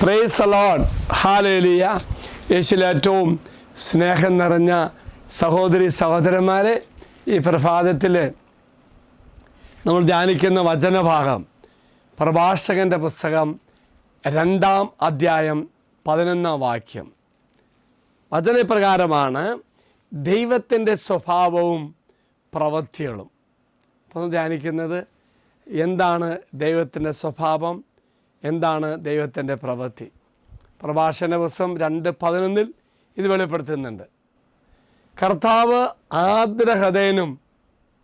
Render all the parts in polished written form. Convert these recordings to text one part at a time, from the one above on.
Praise the Lord, hallelujah. യേശുവിൽ ഏറ്റവും സ്നേഹം നിറഞ്ഞ സഹോദരി സഹോദരന്മാരെ, ഈ പ്രഭാതത്തിൽ നമ്മൾ ധ്യാനിക്കുന്ന വചനഭാഗം പ്രഭാഷകൻ്റെ പുസ്തകം 2-ാം അധ്യായം 11-ാം വാക്യം. വചനപ്രകാരമാണ് ദൈവത്തിൻ്റെ സ്വഭാവവും പ്രവൃത്തികളും. അപ്പോൾ ധ്യാനിക്കുന്നത് എന്താണ് ദൈവത്തിൻ്റെ സ്വഭാവം, എന്താണ് ദൈവത്തിൻ്റെ പ്രവൃത്തി. പ്രഭാഷകൻ്റെ പുസ്തകം 2:11 ഇത് വെളിപ്പെടുത്തുന്നുണ്ട്. കർത്താവ് ആർദ്രഹൃദയനും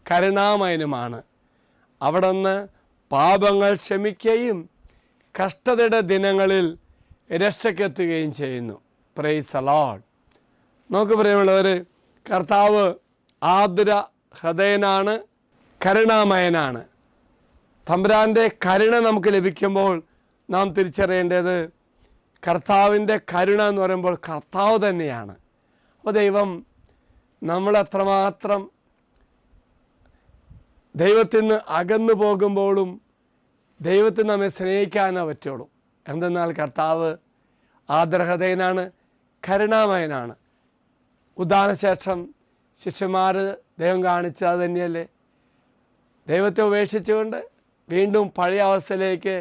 കരുണാമയനുമാണ്. അവിടുന്ന് പാപങ്ങൾ ക്ഷമിക്കുകയും കഷ്ടതയുടെ ദിനങ്ങളിൽ രക്ഷയ്ക്കെത്തുകയും ചെയ്യുന്നു. Praise the Lord. നമുക്ക് പ്രിയമുള്ളവർ, കർത്താവ് ആർദ്രഹൃദയനാണ്, കരുണാമയനാണ്. തമ്പുരാൻ്റെ കരുണ നമുക്ക് ലഭിക്കുമ്പോൾ നാം തിരിച്ചറിയേണ്ടത് കർത്താവിൻ്റെ കരുണ എന്ന് പറയുമ്പോൾ കർത്താവ് തന്നെയാണ്. അപ്പോൾ ദൈവം നമ്മളെത്രമാത്രം ദൈവത്തിൽ നിന്ന് അകന്നു പോകുമ്പോഴും ദൈവത്തിന് നമ്മെ സ്നേഹിക്കാനേ പറ്റുള്ളൂ. എന്തെന്നാൽ കർത്താവ് ആർദ്രഹൃദയനാണ്, കരുണാമയനാണ്. ഉദാഹരണശേഷം ശിഷ്യന്മാർ ദൈവം കാണിച്ചത് അത് തന്നെയല്ലേ. ദൈവത്തെ ഉപേക്ഷിച്ചുകൊണ്ട് വീണ്ടും പഴയ അവസ്ഥയിലേക്ക്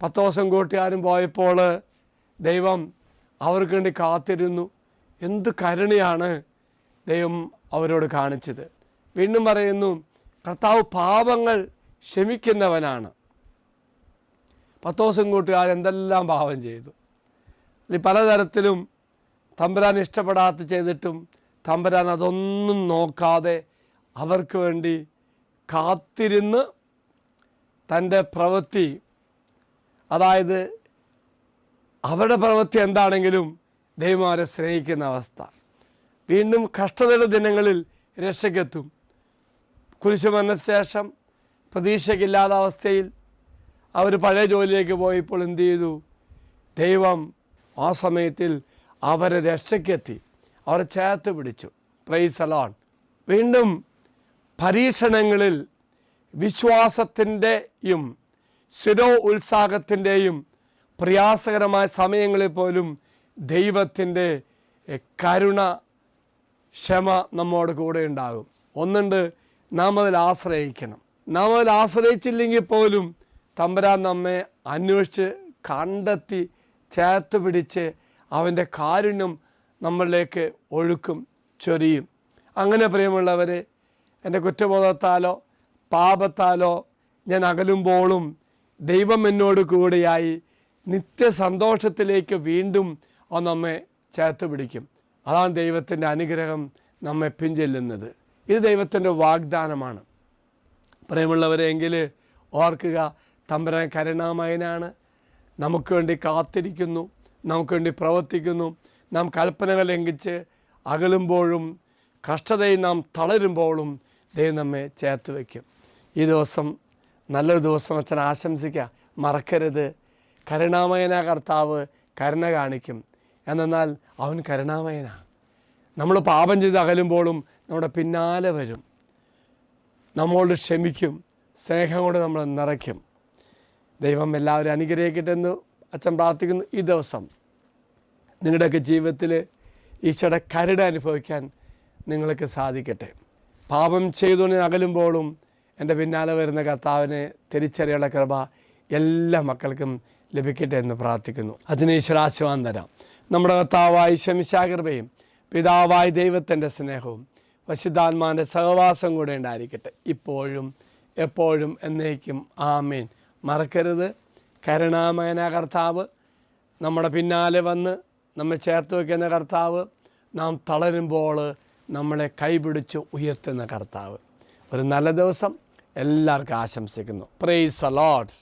10 ദിവസം കൂട്ടുകാരും പോയപ്പോൾ ദൈവം അവർക്ക് വേണ്ടി കാത്തിരുന്നു. എന്ത് കരുണയാണ് ദൈവം അവരോട് കാണിച്ചത്. വീണ്ടും പറയുന്നു, കർത്താവ് പാപങ്ങൾ ക്ഷമിക്കുന്നവനാണ്. 10 ദിവസം കൂട്ടുകാർ എന്തെല്ലാം പാപം ചെയ്തു. പലതരത്തിലും തമ്പുരാൻ ഇഷ്ടപ്പെടാത്ത ചെയ്തിട്ടും തമ്പുരാൻ അതൊന്നും നോക്കാതെ അവർക്ക് വേണ്ടി കാത്തിരുന്ന് തൻ്റെ പ്രവൃത്തി, അതായത് അവരുടെ പ്രവൃത്തി എന്താണെങ്കിലും ദൈവം അവരെ സ്നേഹിക്കുന്ന അവസ്ഥ. വീണ്ടും കഷ്ടതയുടെ ദിനങ്ങളിൽ രക്ഷയ്ക്കെത്തും. കുരിശുമരണ ശേഷം പ്രതീക്ഷയ്ക്കില്ലാത്ത അവസ്ഥയിൽ അവർ പഴയ ജോലിയിലേക്ക് പോയപ്പോൾ എന്ത് ചെയ്തു? ദൈവം ആ സമയത്തിൽ അവരെ രക്ഷയ്ക്കെത്തി, അവരെ ചേർത്ത് പിടിച്ചു. Praise the Lord. വീണ്ടും പരീക്ഷണങ്ങളിൽ വിശ്വാസത്തിൻ്റെയും ശിരോ ഉത്സാഹത്തിൻ്റെയും പ്രയാസകരമായ സമയങ്ങളിൽ പോലും ദൈവത്തിൻ്റെ കരുണ, ക്ഷമ നമ്മോട് കൂടെ ഉണ്ടാകും. ഒന്നുണ്ട്, നാം അതിൽ ആശ്രയിക്കണം. നാം അതിൽ ആശ്രയിച്ചില്ലെങ്കിൽ പോലും തമ്പുരാൻ നമ്മെ അന്വേഷിച്ച് കണ്ടെത്തി ചേർത്ത് പിടിച്ച് അവൻ്റെ കാരുണ്യം നമ്മളിലേക്ക് ഒഴുക്കും, ചൊരിയും. അങ്ങനെ പ്രിയമുള്ളവരെ, എൻ്റെ കുറ്റബോധത്താലോ പാപത്താലോ ഞാൻ അകലുമ്പോഴും ദൈവം എന്നോട് കൂടെയായി നിത്യസന്തോഷത്തിലേക്ക് വീണ്ടും അവൻ നമ്മെ ചേർത്ത് പിടിക്കും. അതാണ് ദൈവത്തിൻ്റെ അനുഗ്രഹം നമ്മെ പിൻചെല്ലുന്നത്. ഇത് ദൈവത്തിൻ്റെ വാഗ്ദാനമാണ്. പ്രിയമുള്ളവരെങ്കിൽ ഓർക്കുക, തമ്പുരാൻ കരുണാമയനാണ്. നമുക്ക് വേണ്ടി കാത്തിരിക്കുന്നു, നമുക്ക് വേണ്ടി പ്രവർത്തിക്കുന്നു. നാം കൽപ്പനകൾ ലംഘിച്ച് അകലുമ്പോഴും കഷ്ടതയിൽ നാം തളരുമ്പോഴും ദൈവം നമ്മെ ചേർത്ത് വയ്ക്കും. ഈ ദിവസം നല്ലൊരു ദിവസം അച്ഛൻ ആശംസിക്കുക. മറക്കരുത്, കരുണാമയനാ കർത്താവ്, കരുണ കാണിക്കും. എന്നാൽ അവൻ കരുണാമയനാണ്. നമ്മൾ പാപം ചെയ്ത് അകലുമ്പോഴും നമ്മുടെ പിന്നാലെ വരും, നമ്മളോട് ക്ഷമിക്കും, സ്നേഹം കൊണ്ട് നമ്മൾ നിറയ്ക്കും. ദൈവം എല്ലാവരും അനുഗ്രഹിക്കട്ടെ എന്ന് അച്ഛൻ പ്രാർത്ഥിക്കുന്നു. ഈ ദിവസം നിങ്ങളുടെയൊക്കെ ജീവിതത്തിൽ ഈശോയുടെ കരുണ അനുഭവിക്കാൻ നിങ്ങൾക്ക് സാധിക്കട്ടെ. പാപം ചെയ്തുകൊണ്ട് അകലുമ്പോഴും എൻ്റെ പിന്നാലെ വരുന്ന കർത്താവിനെ തിരിച്ചറിയാനുള്ള കൃപ എല്ലാ മക്കൾക്കും ലഭിക്കട്ടെ എന്ന് പ്രാർത്ഥിക്കുന്നു. അതിന് ഈശ്വരാശീർവാദം തരാം. നമ്മുടെ കർത്താവായ ശമിശാകൃപയും പിതാവായ ദൈവത്തിൻ്റെ സ്നേഹവും പരിശുദ്ധാത്മാവിൻ്റെ സഹവാസം കൂടെ ഉണ്ടായിരിക്കട്ടെ, ഇപ്പോഴും എപ്പോഴും എന്നേക്കും. ആമേൻ. മറക്കരുത്, കരുണാമയന കർത്താവ്, നമ്മുടെ പിന്നാലെ വന്ന് നമ്മെ ചേർത്ത് വയ്ക്കുന്ന കർത്താവ്, നാം തളരുമ്പോൾ നമ്മളെ കൈപിടിച്ച് ഉയർത്തുന്ന കർത്താവ്. ഒരു നല്ല ദിവസം എല്ലാവർക്കും ആശംസിക്കുന്നു. Praise the Lord.